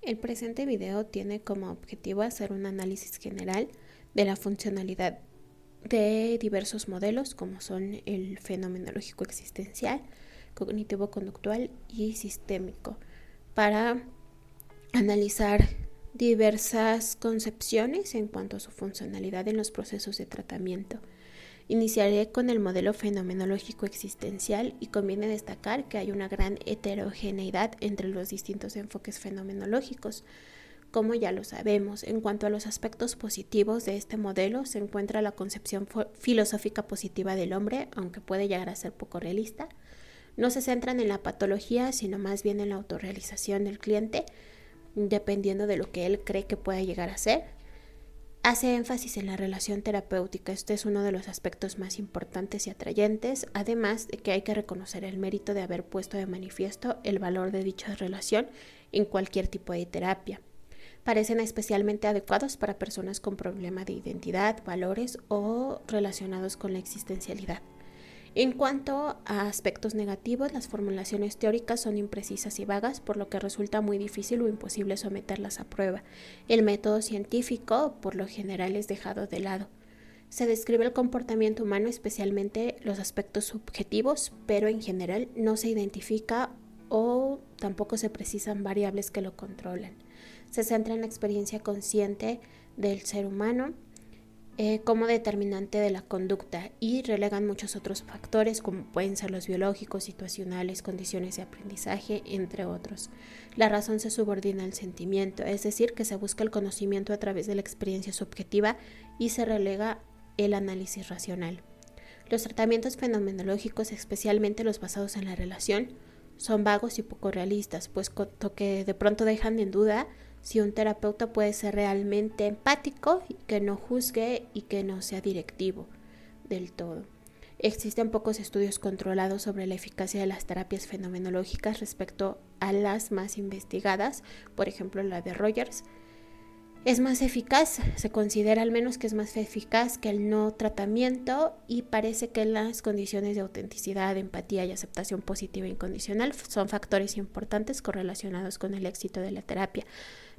El presente video tiene como objetivo hacer un análisis general de la funcionalidad de diversos modelos como son el fenomenológico existencial, cognitivo-conductual y sistémico, para analizar diversas concepciones en cuanto a su funcionalidad en los procesos de tratamiento. Iniciaré con el modelo fenomenológico existencial y conviene destacar que hay una gran heterogeneidad entre los distintos enfoques fenomenológicos. Como ya lo sabemos, en cuanto a los aspectos positivos de este modelo se encuentra la concepción filosófica positiva del hombre, aunque puede llegar a ser poco realista. No se centran en la patología, sino más bien en la autorrealización del cliente, dependiendo de lo que él cree que pueda llegar a ser. Hace énfasis en la relación terapéutica. Este es uno de los aspectos más importantes y atrayentes, además de que hay que reconocer el mérito de haber puesto de manifiesto el valor de dicha relación en cualquier tipo de terapia. Parecen especialmente adecuados para personas con problema de identidad, valores o relacionados con la existencialidad. En cuanto a aspectos negativos, las formulaciones teóricas son imprecisas y vagas, por lo que resulta muy difícil o imposible someterlas a prueba. El método científico, por lo general, es dejado de lado. Se describe el comportamiento humano, especialmente los aspectos subjetivos, pero en general no se identifica o tampoco se precisan variables que lo controlan. Se centra en la experiencia consciente del ser humano como determinante de la conducta y relegan muchos otros factores como pueden ser los biológicos, situacionales, condiciones de aprendizaje, entre otros. La razón se subordina al sentimiento, es decir, que se busca el conocimiento a través de la experiencia subjetiva y se relega el análisis racional. Los tratamientos fenomenológicos, especialmente los basados en la relación, son vagos y poco realistas, pues que de pronto dejan en duda si un terapeuta puede ser realmente empático, que no juzgue y que no sea directivo del todo. Existen pocos estudios controlados sobre la eficacia de las terapias fenomenológicas respecto a las más investigadas, por ejemplo la de Rogers. Es más eficaz, se considera al menos que es más eficaz que el no tratamiento y parece que las condiciones de autenticidad, empatía y aceptación positiva e incondicional son factores importantes correlacionados con el éxito de la terapia,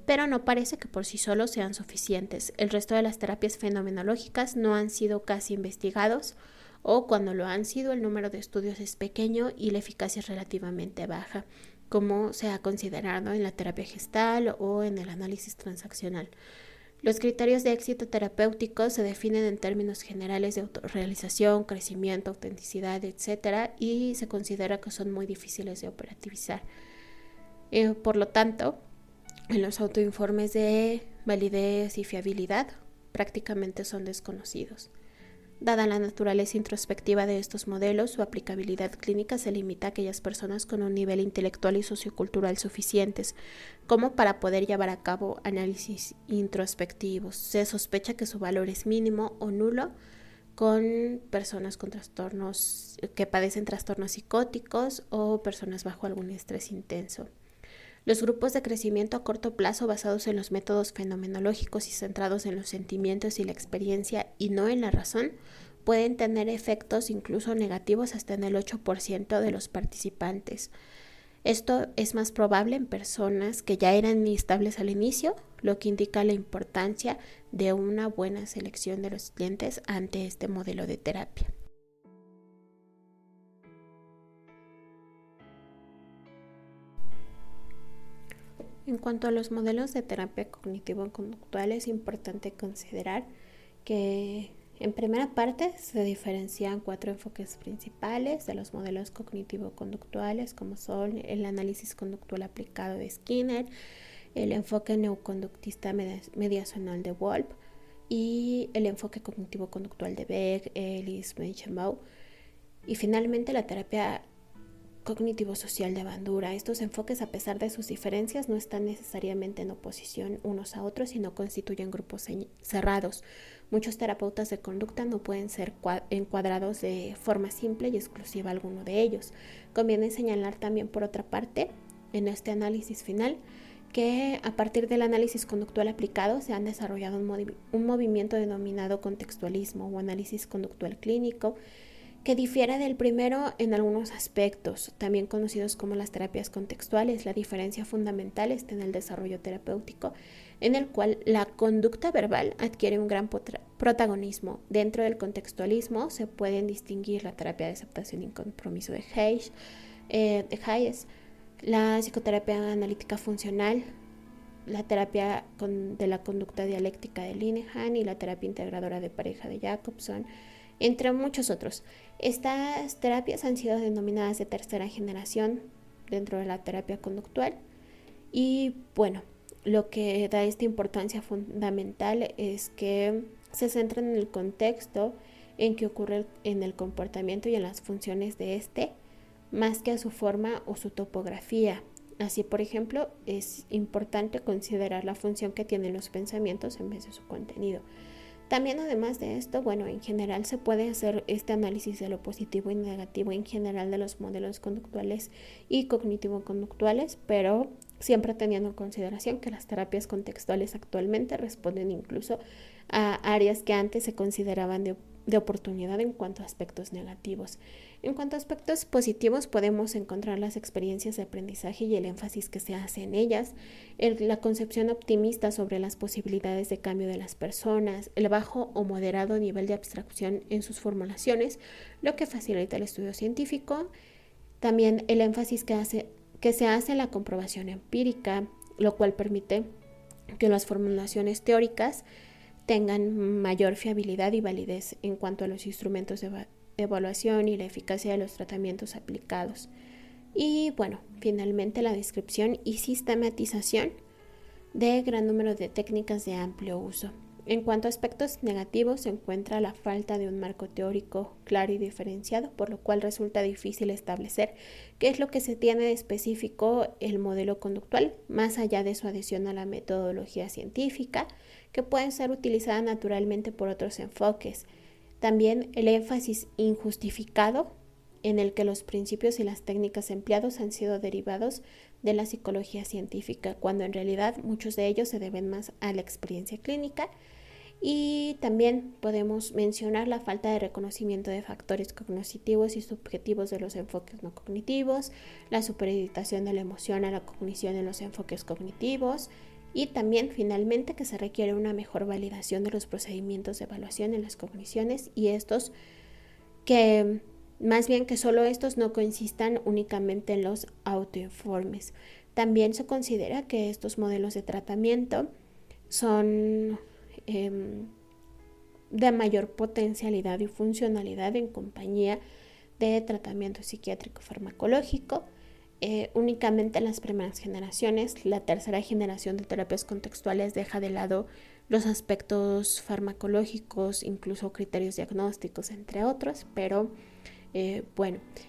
pero no parece que por sí solos sean suficientes. El resto de las terapias fenomenológicas no han sido casi investigados o cuando lo han sido el número de estudios es pequeño y la eficacia es relativamente baja, como se ha considerado en la terapia gestal o en el análisis transaccional. Los criterios de éxito terapéutico se definen en términos generales de autorrealización, crecimiento, autenticidad, etc. y se considera que son muy difíciles de operativizar. Por lo tanto, en los autoinformes de validez y fiabilidad prácticamente son desconocidos. Dada la naturaleza introspectiva de estos modelos, su aplicabilidad clínica se limita a aquellas personas con un nivel intelectual y sociocultural suficientes como para poder llevar a cabo análisis introspectivos. Se sospecha que su valor es mínimo o nulo con personas con trastornos que padecen trastornos psicóticos o personas bajo algún estrés intenso. Los grupos de crecimiento a corto plazo basados en los métodos fenomenológicos y centrados en los sentimientos y la experiencia y no en la razón pueden tener efectos incluso negativos hasta en el 8% de los participantes. Esto es más probable en personas que ya eran inestables al inicio, lo que indica la importancia de una buena selección de los clientes ante este modelo de terapia. En cuanto a los modelos de terapia cognitivo-conductual, es importante considerar que en primera parte se diferencian 4 enfoques principales de los modelos cognitivo-conductuales, como son el análisis conductual aplicado de Skinner, el enfoque neoconductista mediacional de Wolff y el enfoque cognitivo-conductual de Beck, Ellis, Menchenbaum, y finalmente la terapia cognitivo-social de Bandura. Estos enfoques, a pesar de sus diferencias, no están necesariamente en oposición unos a otros, sino constituyen grupos cerrados. Muchos terapeutas de conducta no pueden ser encuadrados de forma simple y exclusiva a alguno de ellos. Conviene señalar también, por otra parte, en este análisis final, que a partir del análisis conductual aplicado se han desarrollado un movimiento denominado contextualismo o análisis conductual clínico, que difiere del primero en algunos aspectos, también conocidos como las terapias contextuales. La diferencia fundamental está en el desarrollo terapéutico, en el cual la conducta verbal adquiere un gran protagonismo. Dentro del contextualismo se pueden distinguir la terapia de aceptación y compromiso de Hayes, la psicoterapia analítica funcional, la terapia de la conducta dialéctica de Linehan y la terapia integradora de pareja de Jacobson, entre muchos otros. Estas terapias han sido denominadas de tercera generación dentro de la terapia conductual y bueno, lo que da esta importancia fundamental es que se centran en el contexto en que ocurre en el comportamiento y en las funciones de este, más que a su forma o su topografía. Así, por ejemplo, es importante considerar la función que tienen los pensamientos en vez de su contenido. También, además de esto, en general se puede hacer este análisis de lo positivo y negativo en general de los modelos conductuales y cognitivo-conductuales, pero siempre teniendo en consideración que las terapias contextuales actualmente responden incluso a áreas que antes se consideraban de oportunidad en cuanto a aspectos negativos. En cuanto a aspectos positivos, podemos encontrar las experiencias de aprendizaje y el énfasis que se hace en ellas, la concepción optimista sobre las posibilidades de cambio de las personas, el bajo o moderado nivel de abstracción en sus formulaciones, lo que facilita el estudio científico, también el énfasis que se hace en la comprobación empírica, lo cual permite que las formulaciones teóricas tengan mayor fiabilidad y validez en cuanto a los instrumentos de evaluación y la eficacia de los tratamientos aplicados. Y finalmente la descripción y sistematización de gran número de técnicas de amplio uso. En cuanto a aspectos negativos, se encuentra la falta de un marco teórico claro y diferenciado, por lo cual resulta difícil establecer qué es lo que se tiene de específico el modelo conductual, más allá de su adhesión a la metodología científica, que puede ser utilizada naturalmente por otros enfoques. También el énfasis injustificado en el que los principios y las técnicas empleados han sido derivados de la psicología científica, cuando en realidad muchos de ellos se deben más a la experiencia clínica. Y también podemos mencionar la falta de reconocimiento de factores cognitivos y subjetivos de los enfoques no cognitivos, la supereditación de la emoción a la cognición en los enfoques cognitivos, y también finalmente que se requiere una mejor validación de los procedimientos de evaluación en las cogniciones, y estos que más bien que solo estos no consistan únicamente en los autoinformes. También se considera que estos modelos de tratamiento son de mayor potencialidad y funcionalidad en compañía de tratamiento psiquiátrico farmacológico. Únicamente en las primeras generaciones, la tercera generación de terapias contextuales deja de lado los aspectos farmacológicos, incluso criterios diagnósticos, entre otros, pero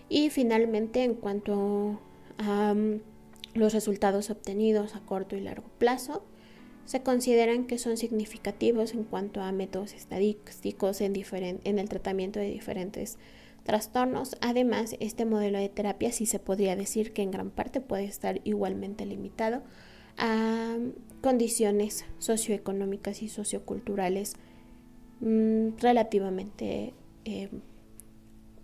y finalmente en cuanto a los resultados obtenidos a corto y largo plazo, se consideran que son significativos en cuanto a métodos estadísticos en el tratamiento de diferentes trastornos. Además, este modelo de terapia sí se podría decir que en gran parte puede estar igualmente limitado a condiciones socioeconómicas y socioculturales relativamente,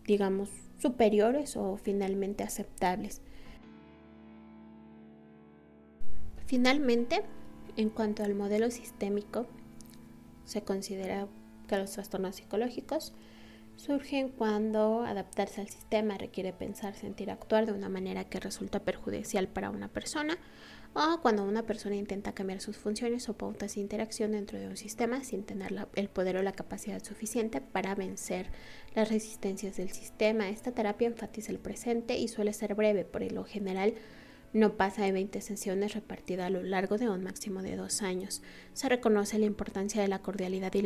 digamos, superiores o finalmente aceptables. Finalmente, en cuanto al modelo sistémico, se considera que los trastornos psicológicos surgen cuando adaptarse al sistema requiere pensar, sentir, actuar de una manera que resulta perjudicial para una persona, o cuando una persona intenta cambiar sus funciones o pautas de interacción dentro de un sistema sin tener el poder o la capacidad suficiente para vencer las resistencias del sistema. Esta terapia enfatiza el presente y suele ser breve, por lo general no pasa de 20 sesiones repartidas a lo largo de un máximo de 2 años. Se reconoce la importancia de la cordialidad y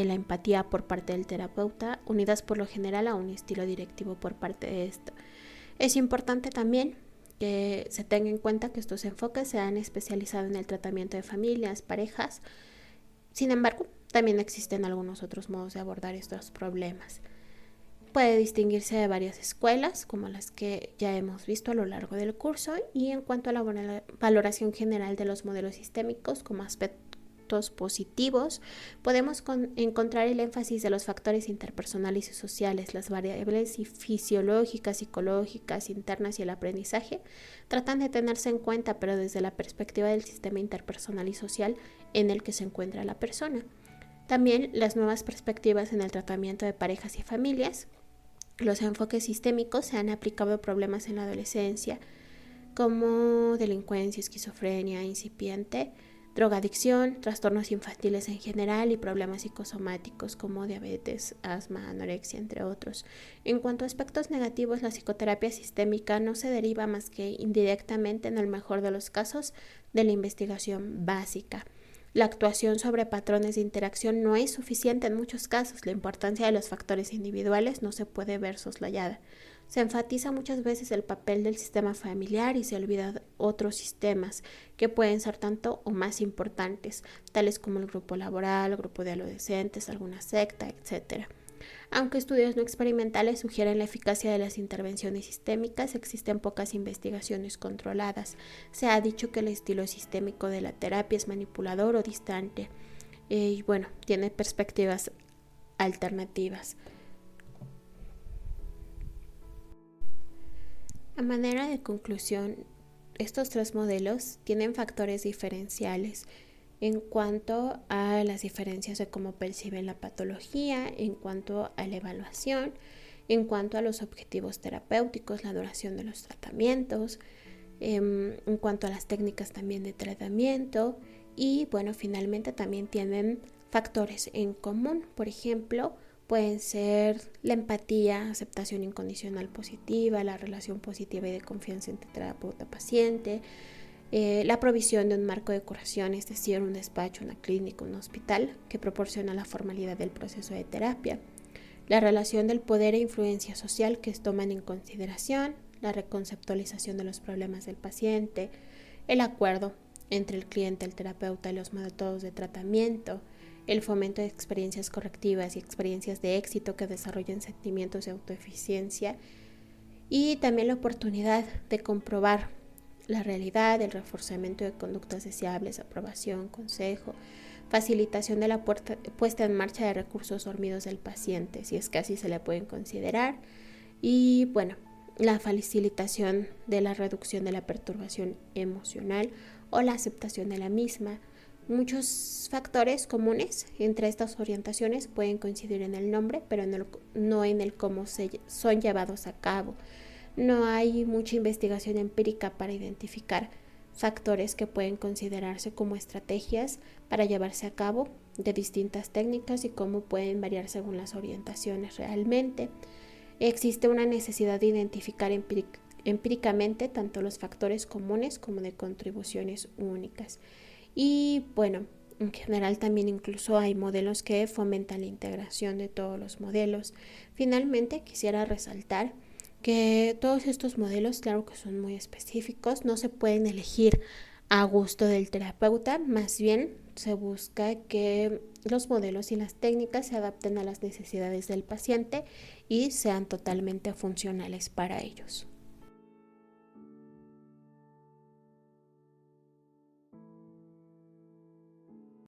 la empatía por parte del terapeuta, unidas por lo general a un estilo directivo por parte de esto. Es importante también que se tenga en cuenta que estos enfoques se han especializado en el tratamiento de familias, parejas. Sin embargo, también existen algunos otros modos de abordar estos problemas. Puede distinguirse de varias escuelas, como las que ya hemos visto a lo largo del curso, y en cuanto a la valoración general de los modelos sistémicos como puntos positivos, podemos encontrar el énfasis de los factores interpersonales y sociales, las variables fisiológicas, psicológicas, internas y el aprendizaje tratan de tenerse en cuenta, pero desde la perspectiva del sistema interpersonal y social en el que se encuentra la persona. También las nuevas perspectivas en el tratamiento de parejas y familias. Los enfoques sistémicos se han aplicado a problemas en la adolescencia, como delincuencia, esquizofrenia incipiente, drogadicción, trastornos infantiles en general y problemas psicosomáticos como diabetes, asma, anorexia, entre otros. En cuanto a aspectos negativos, la psicoterapia sistémica no se deriva más que indirectamente, en el mejor de los casos, de la investigación básica. La actuación sobre patrones de interacción no es suficiente en muchos casos. La importancia de los factores individuales no se puede ver soslayada. Se enfatiza muchas veces el papel del sistema familiar y se olvidan otros sistemas que pueden ser tanto o más importantes, tales como el grupo laboral, el grupo de adolescentes, alguna secta, etc. Aunque estudios no experimentales sugieren la eficacia de las intervenciones sistémicas, existen pocas investigaciones controladas. Se ha dicho que el estilo sistémico de la terapia es manipulador o distante y tiene perspectivas alternativas. A manera de conclusión, estos tres modelos tienen factores diferenciales en cuanto a las diferencias de cómo perciben la patología, en cuanto a la evaluación, en cuanto a los objetivos terapéuticos, la duración de los tratamientos, en cuanto a las técnicas también de tratamiento y finalmente también tienen factores en común. Por ejemplo, pueden ser la empatía, aceptación incondicional positiva, la relación positiva y de confianza entre terapeuta-paciente, la provisión de un marco de curación, es decir, un despacho, una clínica, un hospital, que proporciona la formalidad del proceso de terapia, la relación del poder e influencia social que toman en consideración, la reconceptualización de los problemas del paciente, el acuerdo entre el cliente, el terapeuta y los métodos de tratamiento, el fomento de experiencias correctivas y experiencias de éxito que desarrollen sentimientos de autoeficiencia y también la oportunidad de comprobar la realidad, el reforzamiento de conductas deseables, aprobación, consejo, facilitación de la puesta en marcha de recursos dormidos del paciente, si es que así se le pueden considerar, y la facilitación de la reducción de la perturbación emocional o la aceptación de la misma. Muchos factores comunes entre estas orientaciones pueden coincidir en el nombre, pero no en el cómo son llevados a cabo. No hay mucha investigación empírica para identificar factores que pueden considerarse como estrategias para llevarse a cabo de distintas técnicas y cómo pueden variar según las orientaciones realmente. Existe una necesidad de identificar empíricamente tanto los factores comunes como de contribuciones únicas. Y en general también incluso hay modelos que fomentan la integración de todos los modelos. Finalmente quisiera resaltar que todos estos modelos, claro que son muy específicos, no se pueden elegir a gusto del terapeuta, más bien se busca que los modelos y las técnicas se adapten a las necesidades del paciente y sean totalmente funcionales para ellos.